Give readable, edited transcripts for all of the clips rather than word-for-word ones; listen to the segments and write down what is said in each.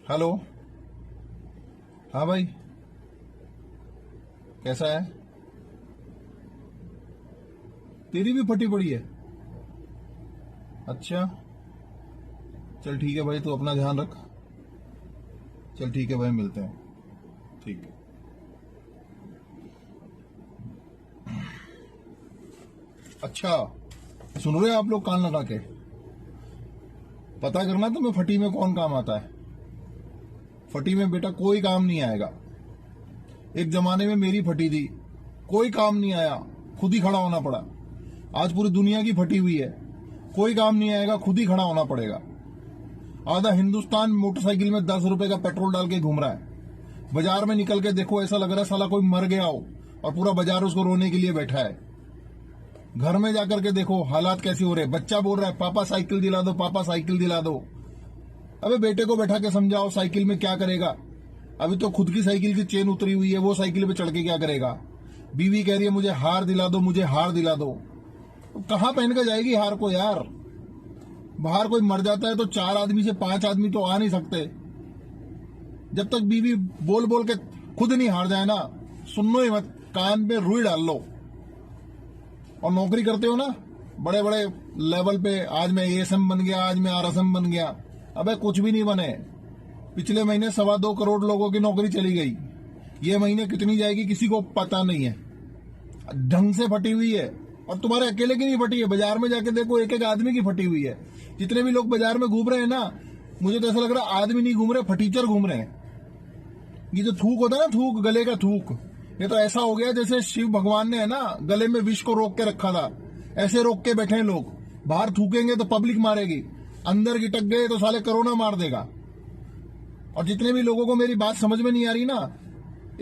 Hello. हाँ भाई, कैसा है? तेरी भी फटी पड़ी है? अच्छा, चल ठीक है भाई, तू अपना ध्यान रख। चल ठीक है भाई, मिलते हैं। ठीक है। अच्छा, सुन रहे हैं आप लोग कान लगा के? पता करना तुम्हें फटी में कौन काम आता है। फटी में बेटा कोई काम नहीं आएगा। एक जमाने में मेरी फटी थी, कोई काम नहीं आया, खुद ही खड़ा होना पड़ा। आज पूरी दुनिया की फटी हुई है, कोई काम नहीं आएगा, खुद ही खड़ा होना पड़ेगा। आधा हिंदुस्तान मोटरसाइकिल में 10 रुपए का पेट्रोल डाल के घूम रहा है। बाजार में निकल के देखो, ऐसा लग रहा है साला कोई मर गया हो और पूरा बाजार उसको रोने के लिए बैठा है। घर में जाकर के देखो हालात कैसे हो रहे। बच्चा बोल रहा है पापा साइकिल दिला दो, पापा साइकिल दिला दो। अबे बेटे को बैठा के समझाओ साइकिल में क्या करेगा। अभी तो खुद की साइकिल की चेन उतरी हुई है, वो साइकिल पे चढ़ के क्या करेगा। बीवी कह रही है मुझे हार दिला दो, मुझे हार दिला दो। तो कहाँ पहन कर जाएगी हार को यार। बाहर कोई मर जाता है तो 4 आदमी से 5 आदमी तो आ नहीं सकते। जब तक बीवी बोल बोल के खुद नहीं हार जाए ना, सुनो ही मत, कान पे रुई डाल लो। और नौकरी करते हो ना बड़े बड़े लेवल पे, आज मैं एएसएम बन गया, आज मैं आरएसएम बन गया। अबे कुछ भी नहीं बने। पिछले महीने 2.25 करोड़ लोगों की नौकरी चली गई। ये महीने कितनी जाएगी किसी को पता नहीं है। ढंग से फटी हुई है। और तुम्हारे अकेले की नहीं फटी है, बाजार में जाके देखो एक एक आदमी की फटी हुई है। जितने भी लोग बाजार में घूम रहे हैं ना, मुझे तो ऐसा लग रहा है आदमी नहीं घूम रहे, फटीचर घूम रहे हैं। ये जो थूक होता है ना, थूक, गले का थूक, ये तो ऐसा हो गया जैसे शिव भगवान ने है ना गले में विष को रोक के रखा था। ऐसे रोक के बैठे हैं लोग। बाहर थूकेंगे तो पब्लिक मारेगी, अंदर गिटक गए तो साले कोरोना मार देगा। और जितने भी लोगों को मेरी बात समझ में नहीं आ रही ना,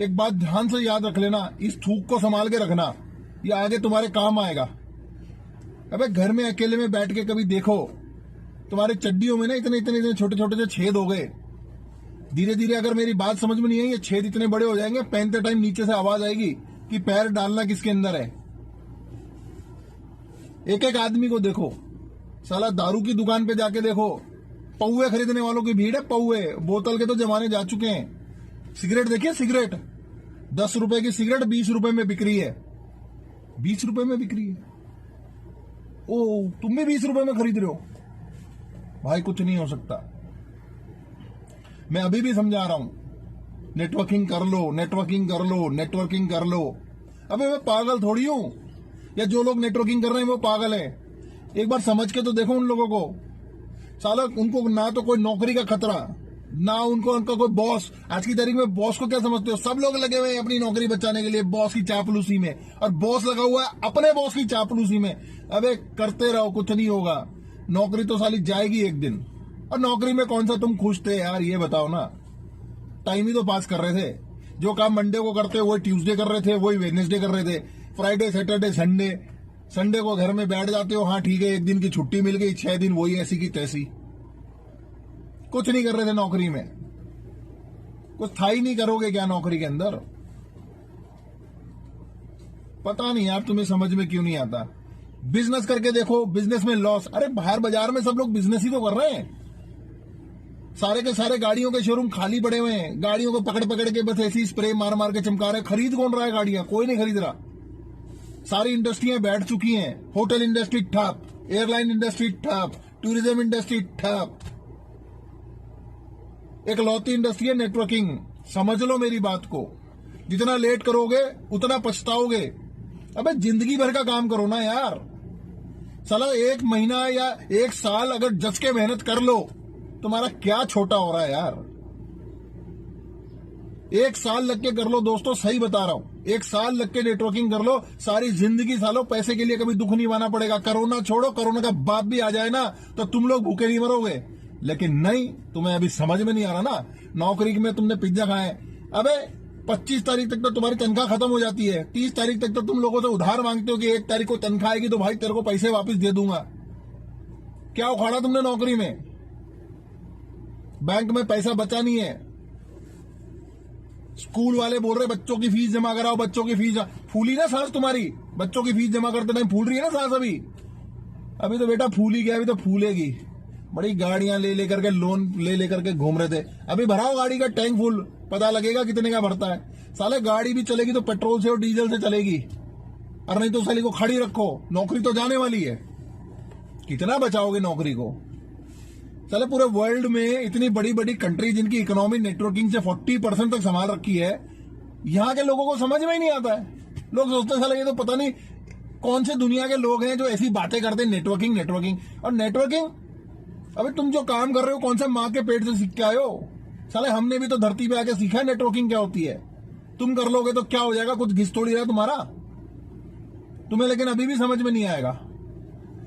एक बात ध्यान से याद रख लेना, इस थूक को संभाल के रखना, ये आगे तुम्हारे काम आएगा। अबे घर में अकेले में बैठ के कभी देखो, तुम्हारे चड्डियों में ना इतने इतने इतने छोटे छोटे से छेद हो गए। धीरे धीरे अगर मेरी बात समझ में नहीं आई, ये छेद इतने बड़े हो जाएंगे, पहनते टाइम नीचे से आवाज आएगी कि पैर डालना किसके अंदर है। एक एक आदमी को देखो, साला दारू की दुकान पे जाके देखो, पौवे खरीदने वालों की भीड़ है। पौवे, बोतल के तो जमाने जा चुके हैं। सिगरेट देखिए, सिगरेट 10 रुपए की सिगरेट 20 रुपए में बिक रही है। 20 रुपए में बिक रही है। ओ, तुम भी 20 रुपए में खरीद रहे हो? भाई कुछ नहीं हो सकता। मैं अभी भी समझा रहा हूं, नेटवर्किंग कर लो, नेटवर्किंग कर लो, नेटवर्किंग कर लो। अबे मैं पागल थोड़ी हूं, या जो लोग नेटवर्किंग कर रहे हैं वो पागल है। एक बार समझ के तो देखो उन लोगों को। साला उनको ना तो कोई नौकरी का खतरा, ना उनका कोई बॉस। आज की तारीख में बॉस को क्या समझते हो? सब लोग लगे हुए हैं अपनी नौकरी बचाने के लिए बॉस की चापलूसी में, और बॉस लगा हुआ है अपने बॉस की चापलूसी में। अबे करते रहो, कुछ नहीं होगा। नौकरी तो साली जाएगी एक दिन। और नौकरी में कौन सा तुम खुश थे यार, ये बताओ ना। टाइम ही तो पास कर रहे थे। जो काम मंडे को करते वही ट्यूसडे कर रहे थे, वही वेडनेसडे कर रहे थे। फ्राइडे, सैटरडे, संडे, संडे को घर में बैठ जाते हो, हाँ ठीक है एक दिन की छुट्टी मिल गई, 6 दिन वही ऐसी की तैसी। कुछ नहीं कर रहे थे नौकरी में। कुछ था ही नहीं, करोगे क्या नौकरी के अंदर? पता नहीं यार तुम्हें समझ में क्यों नहीं आता। बिजनेस करके देखो, बिजनेस में लॉस। अरे बाहर बाजार में सब लोग बिजनेस ही तो कर रहे हैं। सारे के सारे गाड़ियों के शोरूम खाली पड़े हुए हैं। गाड़ियों को पकड़ पकड़ के बस ऐसी स्प्रे मार मार के चमका रहे। खरीद कौन रहा है गाड़ियां? कोई नहीं खरीद रहा। सारी इंडस्ट्रियां बैठ चुकी हैं। होटल इंडस्ट्री ठप, एयरलाइन इंडस्ट्री ठप, टूरिज्म इंडस्ट्री ठप। एक लौती इंडस्ट्री है नेटवर्किंग। समझ लो मेरी बात को, जितना लेट करोगे उतना पछताओगे। अबे जिंदगी भर का काम करो ना यार। साला 1 महीना या 1 साल अगर जस के मेहनत कर लो, तुम्हारा क्या छोटा हो रहा है यार। 1 साल लग के कर लो दोस्तों, सही बता रहा हूं। 1 साल लग के नेटवर्किंग कर लो, सारी जिंदगी सालो पैसे के लिए कभी दुख नहीं माना पड़ेगा। कोरोना छोड़ो, कोरोना का बाप भी आ जाए ना तो तुम लोग भूखे नहीं मरोगे। लेकिन नहीं, तुम्हें अभी समझ में नहीं आ रहा ना। नौकरी में तुमने पिज्जा खाए, अबे 25 तारीख तक तो तुम्हारी तनख्वाह खत्म हो जाती है। 30 तारीख तक तो तुम लोगों से उधार मांगते हो कि 1 तारीख को तनख्वाह आएगी तो भाई तेरे को पैसे वापस दे दूंगा। क्या उखाड़ा तुमने नौकरी में? बैंक में पैसा बचा नहीं है। स्कूल वाले बोल रहे बच्चों की फीस जमा कराओ, बच्चों की फीस। फूली ना सांस तुम्हारी? बच्चों की फीस जमा करते टाइम फूल रही है ना सांस? अभी तो बेटा फूल ही गया, अभी तो फूलेगी। बड़ी गाड़ियां ले लेकर के लोन ले लेकर के घूम रहे थे। अभी भराओ गाड़ी का टैंक फुल, पता लगेगा कितने का भरता है। साले गाड़ी भी चलेगी तो पेट्रोल से और डीजल से चलेगी, और नहीं तो साली को खड़ी रखो, नौकरी तो जाने वाली है। कितना बचाओगे नौकरी को? साले पूरे वर्ल्ड में इतनी बड़ी बड़ी कंट्री जिनकी इकोनॉमी नेटवर्किंग से 40% तक संभाल रखी है, यहाँ के लोगों को समझ में ही नहीं आता है। लोग सोचते हैं साले ये तो पता नहीं कौन से दुनिया के लोग हैं जो ऐसी बातें करते हैं नेटवर्किंग नेटवर्किंग और नेटवर्किंग। अबे तुम जो काम कर रहे हो कौन से माँ के पेट से सीख के आए हो? साले हमने भी तो धरती पे आके सीखा है नेटवर्किंग क्या होती है। तुम कर लोगे तो क्या हो जाएगा, कुछ घिस थोड़ी रहा तुम्हारा तुम्हें, लेकिन अभी भी समझ में नहीं आएगा।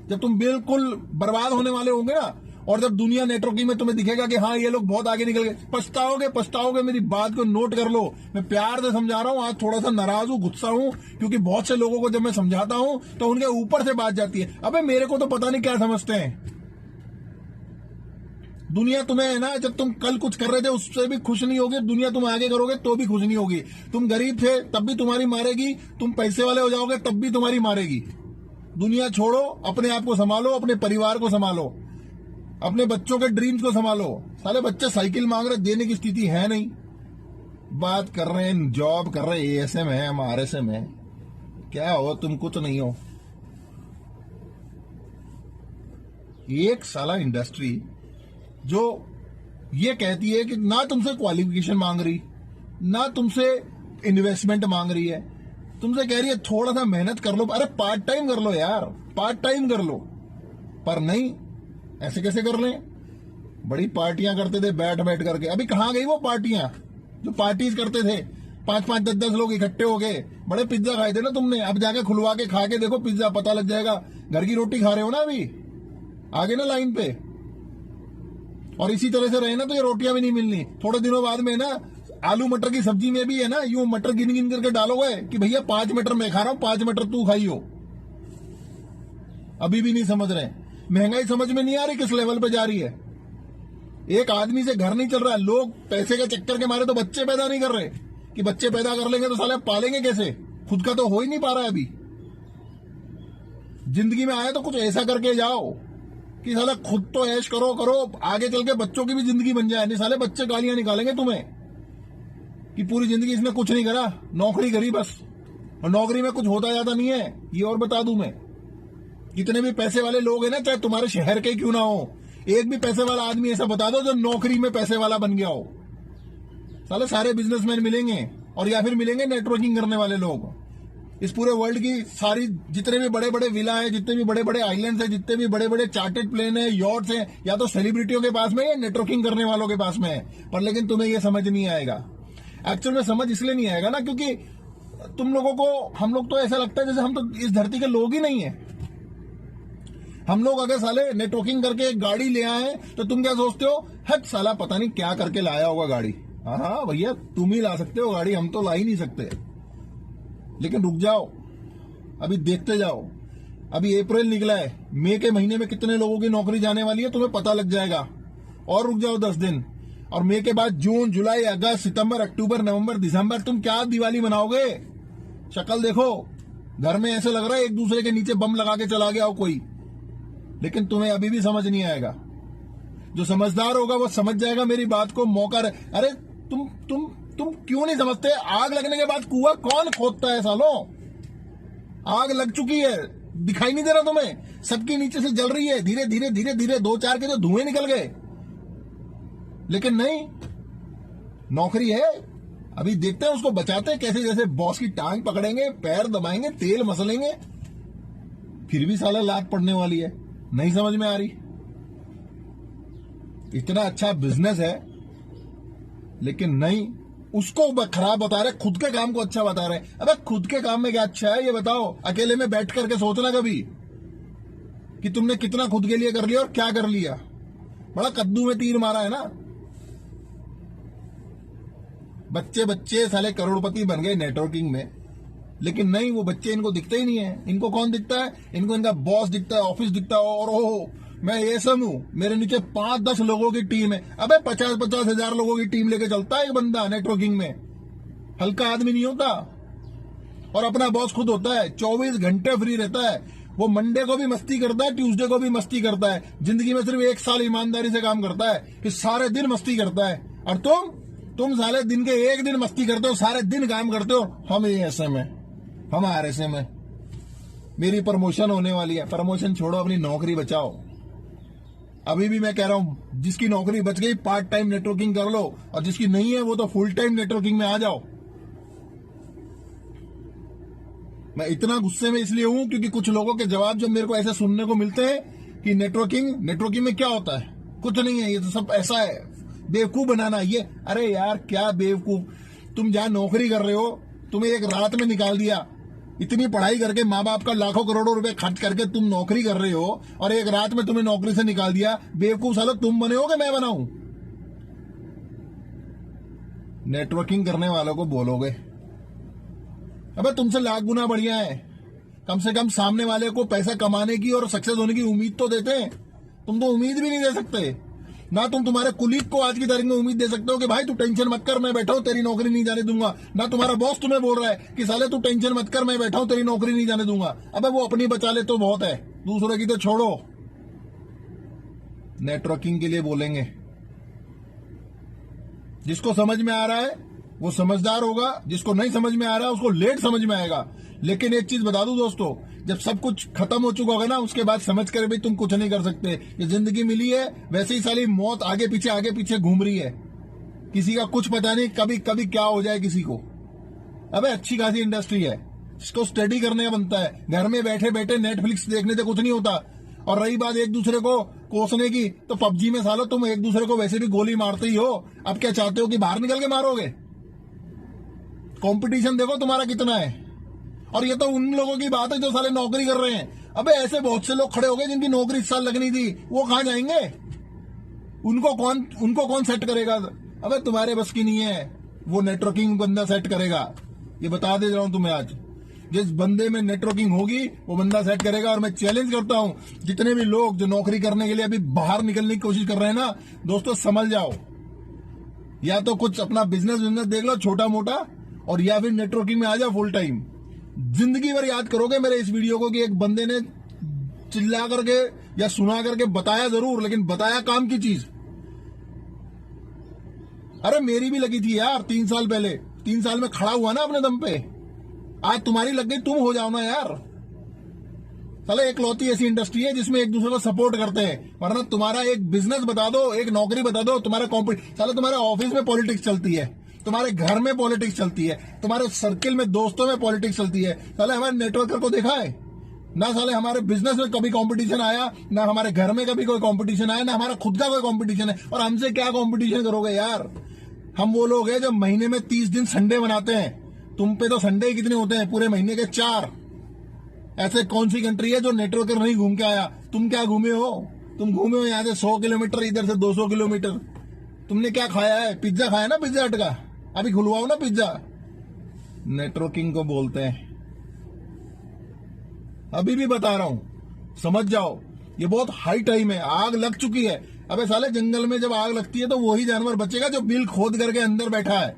जब तुम बिल्कुल बर्बाद होने वाले होंगे ना, और जब दुनिया नेटवर्किंग में तुम्हें दिखेगा कि हाँ ये लोग बहुत आगे निकल गए, पछताओगे पछताओगे। मेरी बात को नोट कर लो, मैं प्यार से समझा रहा हूँ। आज थोड़ा सा नाराज हूँ, गुस्सा हूँ, क्योंकि बहुत से लोगों को जब मैं समझाता हूँ तो उनके ऊपर से बात जाती है। अबे मेरे को तो पता नहीं क्या समझते हैं। दुनिया तुम्हें है ना, जब तुम कल कुछ कर रहे थे उससे भी खुश नहीं होगी, दुनिया तुम आगे करोगे तो भी खुश नहीं होगी। तुम गरीब थे तब भी तुम्हारी मारेगी, तुम पैसे वाले हो जाओगे तब भी तुम्हारी मारेगी। दुनिया छोड़ो, अपने आप को संभालो, अपने परिवार को संभालो, अपने बच्चों के ड्रीम्स को संभालो। साले बच्चे साइकिल मांग रहे, देने की स्थिति है नहीं। बात कर रहे हैं, जॉब कर रहे हैं, ASM है, हम RSM है। क्या हो तुम? कुछ नहीं हो। एक साला इंडस्ट्री जो ये कहती है कि ना तुमसे क्वालिफिकेशन मांग रही, ना तुमसे इन्वेस्टमेंट मांग रही है, तुमसे कह रही है थोड़ा सा मेहनत कर लो। अरे पार्ट टाइम कर लो यार, पार्ट टाइम कर लो। पर नहीं, ऐसे कैसे कर लें? बड़ी पार्टियां करते थे बैठ बैठ करके। अभी कहाँ गई वो पार्टियां जो पार्टीज करते थे? 5-5, 10-10 लोग इकट्ठे हो गए, बड़े पिज्जा खाए थे ना तुमने। अब जाके खुलवा के खा के देखो पिज्जा, पता लग जाएगा। घर की रोटी खा रहे हो ना अभी, आगे ना लाइन पे। और इसी तरह से रहे ना तो ये रोटियां भी नहीं मिलनी। थोड़े दिनों बाद में ना आलू मटर की सब्जी में भी है ना, यूं मटर गिन गिन करके डालोगे कि भैया 5 मटर मैं खा रहा हूं, 5 मटर तू खाई हो। अभी भी नहीं समझ रहे। महंगाई समझ में नहीं आ रही किस लेवल पे जा रही है। एक आदमी से घर नहीं चल रहा है। लोग पैसे के चक्कर के मारे तो बच्चे पैदा नहीं कर रहे, कि बच्चे पैदा कर लेंगे तो साले पालेंगे कैसे? खुद का तो हो ही नहीं पा रहा है अभी। जिंदगी में आए तो कुछ ऐसा करके जाओ कि साला खुद तो ऐश करो करो, आगे चल के बच्चों की भी जिंदगी बन जाए। नहीं साले बच्चे गालियां निकालेंगे तुम्हें कि पूरी जिंदगी इसने कुछ नहीं करा, नौकरी करी बस, और नौकरी में कुछ होता जाता नहीं है। ये और बता दूं मैं, जितने भी पैसे वाले लोग हैं ना, चाहे तुम्हारे शहर के क्यों ना हो, एक भी पैसे वाला आदमी ऐसा बता दो जो नौकरी में पैसे वाला बन गया हो। साले सारे बिजनेसमैन मिलेंगे, और या फिर मिलेंगे नेटवर्किंग करने वाले लोग। इस पूरे वर्ल्ड की सारी जितने भी बड़े बड़े विला है, जितने भी बड़े बड़े आइलैंड्स है, जितने भी बड़े बड़े चार्टेड प्लेन है, यॉट्स है, या तो सेलिब्रिटियों के पास में या नेटवर्किंग करने वालों के पास में है। पर लेकिन तुम्हें ये समझ नहीं आएगा। एक्चुअल में समझ इसलिए नहीं आएगा ना, क्योंकि तुम लोगों को, हम लोग तो ऐसा लगता है जैसे हम तो इस धरती के लोग ही नहीं है। हम लोग अगर साले नेटवर्किंग करके एक गाड़ी ले आए तो तुम क्या सोचते हो? हट साला पता नहीं क्या करके लाया होगा गाड़ी। हाँ भैया, तुम ही ला सकते हो गाड़ी, हम तो ला ही नहीं सकते। लेकिन रुक जाओ, अभी देखते जाओ। अभी अप्रैल निकला है, मई के महीने में कितने लोगों की नौकरी जाने वाली है तुम्हें पता लग जाएगा। और रुक जाओ 10 दिन, और मई के बाद जून, जुलाई, अगस्त, सितंबर, अक्टूबर, नवंबर, दिसंबर, तुम क्या दिवाली मनाओगे? शक्ल देखो, घर में ऐसे लग रहा है एक दूसरे के नीचे बम लगा के चला गया हो कोई। लेकिन तुम्हें अभी भी समझ नहीं आएगा। जो समझदार होगा वो समझ जाएगा मेरी बात को। मौका अरे तुम क्यों नहीं समझते? आग लगने के बाद कुआं कौन खोदता है सालों? आग लग चुकी है, दिखाई नहीं दे रहा तुम्हें? सबके नीचे से जल रही है, धीरे धीरे धीरे धीरे 2-4 के तो धुएं निकल गए। लेकिन नहीं, नौकरी है। अभी देखते हैं उसको बचाते हैं कैसे। जैसे बॉस की टांग पकड़ेंगे, पैर दबाएंगे, तेल मसलेंगे, फिर भी साला लात पड़ने वाली है। नहीं समझ में आ रही। इतना अच्छा बिजनेस है, लेकिन नहीं, उसको खराब बता रहे, खुद के काम को अच्छा बता रहे। अबे खुद के काम में क्या अच्छा है ये बताओ? अकेले में बैठ करके सोचना कभी कि तुमने कितना खुद के लिए कर लिया और क्या कर लिया। बड़ा कद्दू में तीर मारा है ना। बच्चे बच्चे साले करोड़पति बन गए नेटवर्किंग में, लेकिन नहीं, वो बच्चे इनको दिखते ही नहीं है। इनको कौन दिखता है? इनको इनका बॉस दिखता है, ऑफिस दिखता है, और ओहो मैं ASM हूं, मेरे नीचे 5-10 लोगों की टीम है। अबे 50-50 हजार लोगों की टीम लेके चलता है एक बंदा नेटवर्किंग में। हल्का आदमी नहीं होता। और अपना बॉस खुद होता है, 24 घंटे फ्री रहता है। वो मंडे को भी मस्ती करता है, ट्यूसडे को भी मस्ती करता है। जिंदगी में सिर्फ 1 साल ईमानदारी से काम करता है कि सारे दिन मस्ती करता है। और तुम साले दिन के 1 दिन मस्ती करते हो, सारे दिन काम करते हो। हम ऐसे में, हम RSA में। मेरी प्रमोशन होने वाली है। प्रमोशन छोड़ो, अपनी नौकरी बचाओ। अभी भी मैं कह रहा हूं, जिसकी नौकरी बच गई पार्ट टाइम नेटवर्किंग कर लो, और जिसकी नहीं है वो तो फुल टाइम नेटवर्किंग में आ जाओ। मैं इतना गुस्से में इसलिए हूं क्योंकि कुछ लोगों के जवाब जब मेरे को ऐसे सुनने को मिलते हैं कि नेटवर्किंग में क्या होता है, कुछ नहीं है, ये तो सब ऐसा है, बेवकूफ बनाना ये। अरे यार क्या बेवकूफ, तुम जहां नौकरी कर रहे हो, तुम्हें एक रात में निकाल दिया। इतनी पढ़ाई करके माँ बाप का लाखों करोड़ों रुपए खर्च करके तुम नौकरी कर रहे हो, और एक रात में तुम्हें नौकरी से निकाल दिया। बेवकूफ सालो तुम बने हो कि मैं बनाऊं? नेटवर्किंग करने वालों को बोलोगे, अबे तुमसे लाख गुना बढ़िया है। कम से कम सामने वाले को पैसा कमाने की और सक्सेस होने की उम्मीद तो देते हैं। तुम तो उम्मीद भी नहीं दे सकते ना। तुम तुम्हारे कुलीग को आज की तारीख में उम्मीद दे सकते हो कि भाई तू टेंशन मत कर, मैं बैठा हूं, तेरी नौकरी नहीं जाने दूंगा। ना तुम्हारा बॉस तुम्हें बोल रहा है कि साले तू टेंशन मत कर, मैं बैठा हूं, तेरी नौकरी नहीं जाने दूंगा। अबे वो अपनी बचा ले तो बहुत है, दूसरों की तो छोड़ो। नेटवर्किंग के लिए बोलेंगे, जिसको समझ में आ रहा है वो समझदार होगा, जिसको नहीं समझ में आ रहा है उसको लेट समझ में आएगा। लेकिन एक चीज बता दूं दोस्तों, जब सब कुछ खत्म हो चुका होगा ना, उसके बाद समझ कर भी तुम कुछ नहीं कर सकते। ये जिंदगी मिली है, वैसे ही साली मौत आगे पीछे घूम रही है। किसी का कुछ पता नहीं, कभी कभी क्या हो जाए किसी को। अबे अच्छी खासी इंडस्ट्री है, इसको स्टडी करने का बनता है। घर में बैठे बैठे नेटफ्लिक्स देखने से कुछ नहीं होता। और रही बात एक दूसरे को कोसने की, तो PUBG में सालो तुम एक दूसरे को वैसे भी गोली मारते ही हो। अब क्या चाहते हो कि बाहर निकल के मारोगे? कंपटीशन देखो तुम्हारा कितना है। और ये तो उन लोगों की बात है जो साले नौकरी कर रहे हैं। अबे ऐसे बहुत से लोग खड़े हो गए जिनकी नौकरी इस साल लगनी थी, वो कहां जाएंगे? उनको कौन सेट करेगा? अबे तुम्हारे बस की नहीं है, वो नेटवर्किंग बंदा सेट करेगा। ये बता दे रहा हूं तुम्हें आज, जिस बंदे में नेटवर्किंग होगी वो बंदा सेट करेगा। और मैं चैलेंज करता हूं, जितने भी लोग जो नौकरी करने के लिए अभी बाहर निकलने की कोशिश कर रहे हैं ना, दोस्तों संभल जाओ। या तो कुछ अपना बिजनेस देख लो छोटा मोटा, और या फिर नेटवर्किंग में आ जाओ फुल टाइम। जिंदगी भर याद करोगे मेरे इस वीडियो को कि एक बंदे ने चिल्ला करके या सुना करके बताया जरूर, लेकिन बताया काम की चीज। अरे मेरी भी लगी थी यार 3 साल पहले, 3 साल में खड़ा हुआ ना अपने दम पे। आज तुम्हारी लग गई, तुम हो जाओ ना यार। साले एकलौती ऐसी इंडस्ट्री है जिसमें एक दूसरे को सपोर्ट करते हैं। वरना तुम्हारा एक बिजनेस बता दो, एक नौकरी बता दो, तुम्हारा साले तुम्हारे ऑफिस में पॉलिटिक्स चलती है, तुम्हारे घर में पॉलिटिक्स चलती है, तुम्हारे सर्किल में दोस्तों में पॉलिटिक्स चलती है। साले हमारे नेटवर्कर को देखा है ना? साले हमारे बिजनेस में कभी कंपटीशन आया ना, हमारे घर में कभी कोई कंपटीशन आया ना, हमारा खुद का कोई कंपटीशन है। और हमसे क्या कंपटीशन करोगे यार? हम वो लोग हैं जो महीने में 30 दिन संडे बनाते हैं। तुम पे तो संडे ही कितने होते हैं? पूरे महीने के 4। ऐसे कौन सी कंट्री है जो नेटवर्कर नहीं घूम के आया? तुम क्या घूमे हो? तुम घूमे हो यहाँ से 100 किलोमीटर, इधर से 200 किलोमीटर। तुमने क्या खाया है? पिज्जा खाया ना पिज्जा हट का? अभी खुलवाओ ना पिज्जा। नेटवर्किंग को बोलते हैं। अभी भी बता रहा हूं, समझ जाओ, ये बहुत हाई टाइम है। आग लग चुकी है। अबे साले जंगल में जब आग लगती है तो वही जानवर बचेगा जो बिल खोद करके अंदर बैठा है।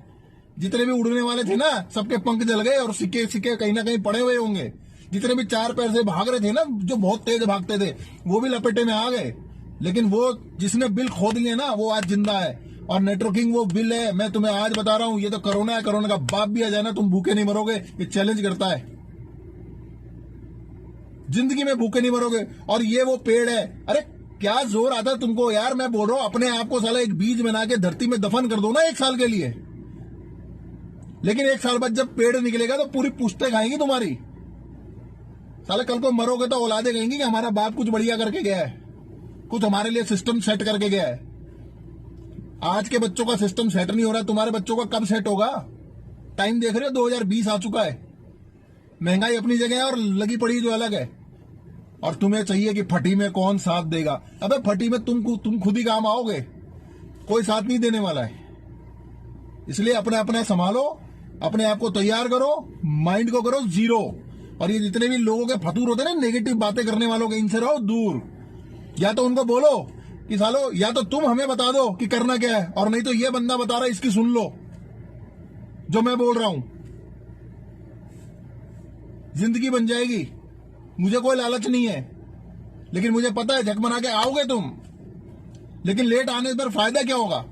जितने भी उड़ने वाले थे ना, सबके पंख जल गए और सिक्के सिक्के कहीं ना कहीं पड़े हुए होंगे। जितने भी 4 पैर से भाग रहे थे ना, जो बहुत तेज भागते थे, वो भी लपेटे में आ गए। लेकिन वो जिसने बिल खोद लिया ना, वो आज जिंदा है। और नेटवर्किंग वो बिल है। मैं तुम्हें आज बता रहा हूं, ये तो कोरोना है, कोरोना का बाप भी आ जाए ना, तुम भूखे नहीं मरोगे। ये चैलेंज करता है, जिंदगी में भूखे नहीं मरोगे। और ये वो पेड़ है। अरे क्या जोर आता है तुमको यार? मैं बोल रहा हूं, अपने आप को साला एक बीज बना के धरती में दफन कर दो ना 1 साल के लिए। लेकिन 1 साल बाद जब पेड़ निकलेगा तो पूरी पुश्तें खाएंगी तुम्हारी। साले कल को मरोगे तो औलादे कहेंगी कि हमारा बाप कुछ बढ़िया करके गया है, कुछ हमारे लिए सिस्टम सेट करके गया है। आज के बच्चों का सिस्टम सेट नहीं हो रहा, तुम्हारे बच्चों का कब सेट होगा? टाइम देख रहे हो, 2020 आ चुका है। महंगाई अपनी जगह है और लगी पड़ी जो अलग है। और तुम्हें चाहिए कि फटी में कौन साथ देगा? अबे फटी में तुम खुद ही काम आओगे, कोई साथ नहीं देने वाला है। इसलिए अपना संभालो, अपने आप को तैयार करो, माइंड को करो जीरो। और ये जितने भी लोगों के फतूर होते हैं ना, नेगेटिव बातें करने वालों के, इनसे रहो दूर। या तो उनको बोलो कि सालो, या तो तुम हमें बता दो कि करना क्या है, और नहीं तो ये बंदा बता रहा है इसकी सुन लो जो मैं बोल रहा हूं। जिंदगी बन जाएगी। मुझे कोई लालच नहीं है, लेकिन मुझे पता है झकमना के आओगे तुम, लेकिन लेट आने पर फायदा क्या होगा?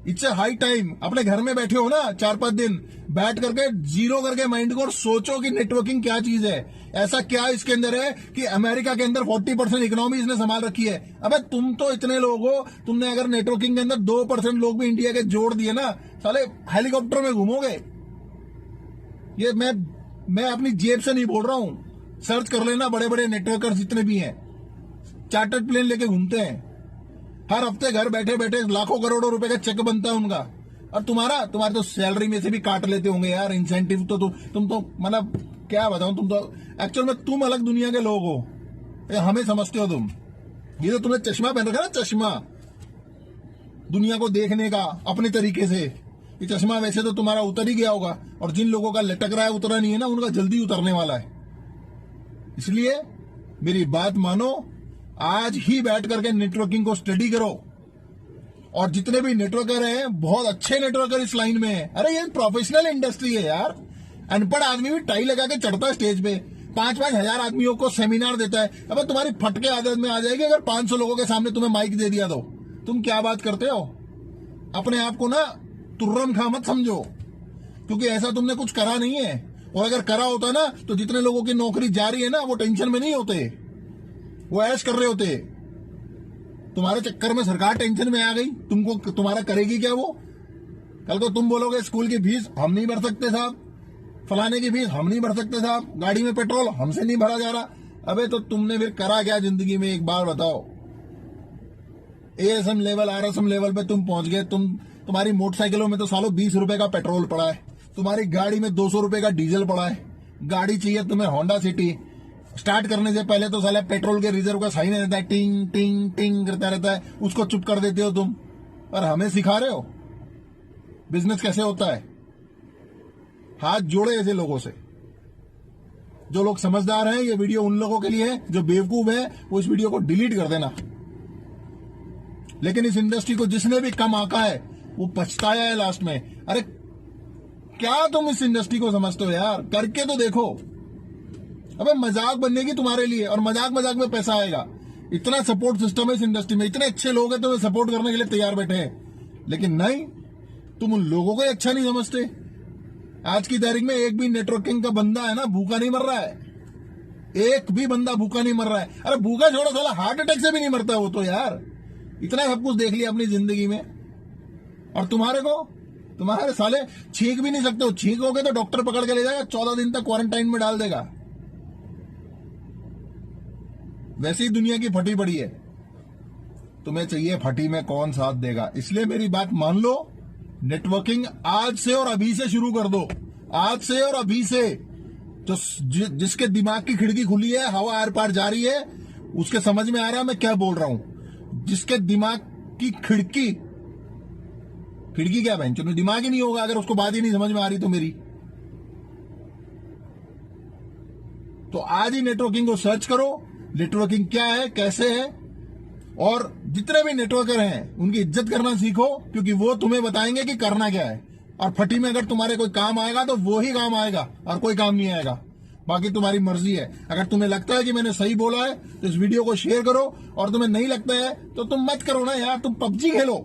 It's a high time. अपने घर में बैठे हो ना 4-5 दिन, बैठ करके जीरो करके माइंड को और सोचो कि नेटवर्किंग क्या चीज है, ऐसा क्या इसके अंदर है कि अमेरिका के अंदर 40% इकोनॉमी इसने संभाल रखी है। अबे तुम तो इतने लोग हो, तुमने अगर नेटवर्किंग के अंदर 2% लोग भी इंडिया के जोड़ दिए ना, साले हेलीकॉप्टर में घूमोगे। ये मैं अपनी जेब से नहीं बोल रहा हूं, सर्च कर लेना, बड़े बड़े नेटवर्कर्स जितने भी हैं चार्टर्ड प्लेन लेके घूमते हैं, हर हफ्ते घर बैठे बैठे लाखों करोड़ों रुपए का चेक बनता है उनका, और तुम्हारे तो सैलरी में से भी काट लेते होंगे यार इंसेंटिव। तो तुम तो मतलब क्या बताऊं, तुम तो एक्चुअल में तुम अलग दुनिया के लोग हो, हमें समझते हो तुम। ये तो तुमने चश्मा पहन रखा ना, चश्मा दुनिया को देखने का अपने तरीके से, ये चश्मा वैसे तो तुम्हारा उतर ही गया होगा, और जिन लोगों का लटक रहा है उतरा नहीं है ना, उनका जल्दी उतरने वाला है। इसलिए मेरी बात मानो, आज ही बैठ करके नेटवर्किंग को स्टडी करो, और जितने भी नेटवर्कर हैं बहुत अच्छे नेटवर्कर इस लाइन में हैं। अरे ये प्रोफेशनल इंडस्ट्री है यार, अनपढ़ आदमी भी टाई लगा के चढ़ता है स्टेज पे, 5-5 हजार आदमियों को सेमिनार देता है। अब तुम्हारी फटके आदत में आ जाएगी अगर 500 लोगों के सामने तुम्हें माइक दे दिया तो तुम क्या बात करते हो? अपने आप को ना तुर्रम खा मत समझो, क्योंकि ऐसा तुमने कुछ करा नहीं है, और अगर करा होता ना तो जितने लोगों की नौकरी जा रही है ना वो टेंशन में नहीं होते, वो ऐश कर रहे होते। तुम्हारे चक्कर में सरकार टेंशन में आ गई, तुमको तुम्हारा करेगी क्या वो? कल को तुम बोलोगे स्कूल की फीस हम नहीं भर सकते साहब, फलाने की फीस हम नहीं भर सकते साहब, गाड़ी में पेट्रोल हमसे नहीं भरा जा रहा। अबे तो तुमने फिर करा क्या जिंदगी में, एक बार बताओ। एएसएम लेवल आरएसएम लेवल पे तुम पहुंच गए, तुम्हारी मोटरसाइकिलों में तो सालों 20 रुपए का पेट्रोल पड़ा है, तुम्हारी गाड़ी में 200 रुपए का डीजल पड़ा है, गाड़ी चाहिए तुम्हें होंडा सिटी, स्टार्ट करने से पहले तो साला पेट्रोल के रिजर्व का साइन रहता है, टिंग टिंग टिंग करता रहता है, उसको चुप कर देते हो तुम, और हमें सिखा रहे हो बिजनेस कैसे होता है। हाथ जोड़े ऐसे लोगों से। जो लोग समझदार हैं, ये वीडियो उन लोगों के लिए है, जो बेवकूफ है वो इस वीडियो को डिलीट कर देना। लेकिन इस इंडस्ट्री को जिसने भी कम आंका है वो पछताया है लास्ट में। अरे क्या तुम इस इंडस्ट्री को समझते हो यार, करके तो देखो। अबे मजाक बनने की तुम्हारे लिए, और मजाक मजाक में पैसा आएगा। इतना सपोर्ट सिस्टम है इस इंडस्ट्री में, इतने अच्छे लोग हैं तुम्हें सपोर्ट करने के लिए तैयार बैठे हैं, लेकिन नहीं, तुम उन लोगों को अच्छा नहीं समझते। आज की तारीख में एक भी नेटवर्किंग का बंदा है ना भूखा नहीं मर रहा है, एक भी बंदा भूखा नहीं मर रहा है। अरे भूखा छोड़ो, साला हार्ट अटैक से भी नहीं मरता वो तो यार, इतना सब कुछ देख लिया अपनी जिंदगी में। और तुम्हारे साले छींक भी नहीं सकते हो, छींकोगे तो डॉक्टर पकड़ के ले जाएगा, 14 दिन तक क्वारंटाइन में डाल देगा। वैसी दुनिया की फटी पड़ी है, तुम्हें चाहिए फटी में कौन साथ देगा। इसलिए मेरी बात मान लो, नेटवर्किंग आज से और अभी से शुरू कर दो, आज से और अभी से। तो जिसके दिमाग की खिड़की खुली है, हवा आर पार जा रही है, उसके समझ में आ रहा है मैं क्या बोल रहा हूं। जिसके दिमाग की खिड़की क्या बहन, चलो दिमाग ही नहीं होगा अगर उसको बात ही नहीं समझ में आ रही तो मेरी। तो आज ही नेटवर्किंग को सर्च करो, नेटवर्किंग क्या है, कैसे है, और जितने भी नेटवर्कर हैं उनकी इज्जत करना सीखो, क्योंकि वो तुम्हें बताएंगे कि करना क्या है। और फटी में अगर तुम्हारे कोई काम आएगा तो वो ही काम आएगा, और कोई काम नहीं आएगा। बाकी तुम्हारी मर्जी है। अगर तुम्हें लगता है कि मैंने सही बोला है तो इस वीडियो को शेयर करो, और तुम्हें नहीं लगता है तो तुम मत करो ना यार, तुम पबजी खेलो।